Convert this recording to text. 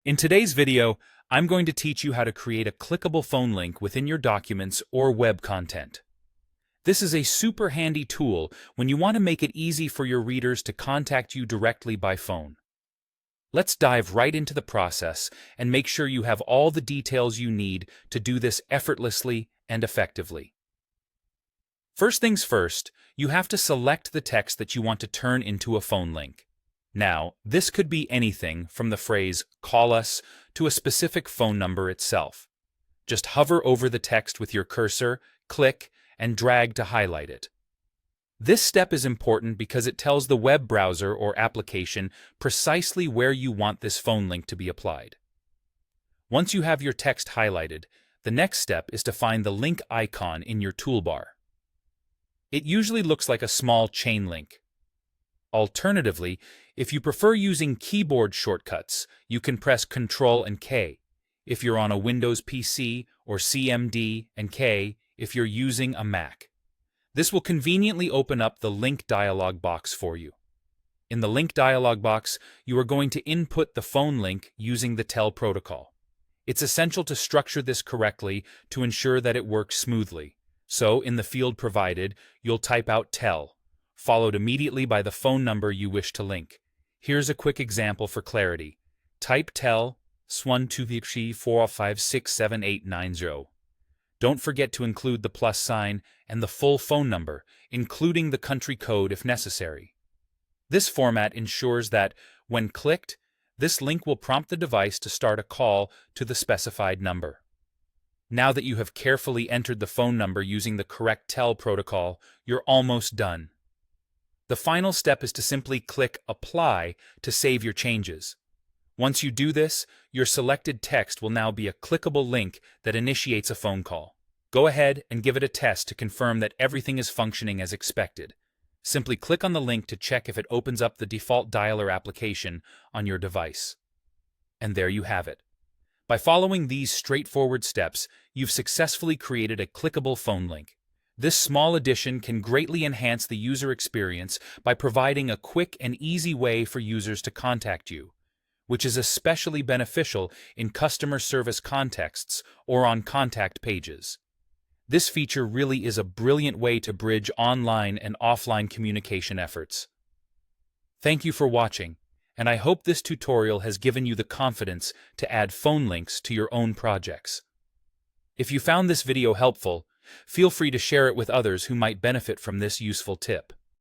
In today's video, I'm going to teach you how to create a clickable phone link within your documents or web content. This is a super handy tool when you want to make it easy for your readers to contact you directly by phone. Let's dive right into the process and make sure you have all the details you need to do this effortlessly and effectively. First things first, you have to select the text that you want to turn into a phone link. Now, this could be anything from the phrase "call us" to a specific phone number itself. Just hover over the text with your cursor, click, and drag to highlight it. This step is important because it tells the web browser or application precisely where you want this phone link to be applied. Once you have your text highlighted, the next step is to find the link icon in your toolbar. It usually looks like a small chain link. Alternatively, if you prefer using keyboard shortcuts, you can press Ctrl and K if you're on a Windows PC or CMD and K if you're using a Mac. This will conveniently open up the link dialog box for you. In the link dialog box, you are going to input the phone link using the TEL protocol. It's essential to structure this correctly to ensure that it works smoothly. So, in the field provided, you'll type out TEL, followed immediately by the phone number you wish to link. Here's a quick example for clarity. Type TEL 1234567890. Don't forget to include the plus sign and the full phone number, including the country code if necessary. This format ensures that, when clicked, this link will prompt the device to start a call to the specified number. Now that you have carefully entered the phone number using the correct TEL protocol, you're almost done. The final step is to simply click Apply to save your changes. Once you do this, your selected text will now be a clickable link that initiates a phone call. Go ahead and give it a test to confirm that everything is functioning as expected. Simply click on the link to check if it opens up the default dialer application on your device. And there you have it. By following these straightforward steps, you've successfully created a clickable phone link. This small addition can greatly enhance the user experience by providing a quick and easy way for users to contact you, which is especially beneficial in customer service contexts or on contact pages. This feature really is a brilliant way to bridge online and offline communication efforts. Thank you for watching, and I hope this tutorial has given you the confidence to add phone links to your own projects. If you found this video helpful, feel free to share it with others who might benefit from this useful tip.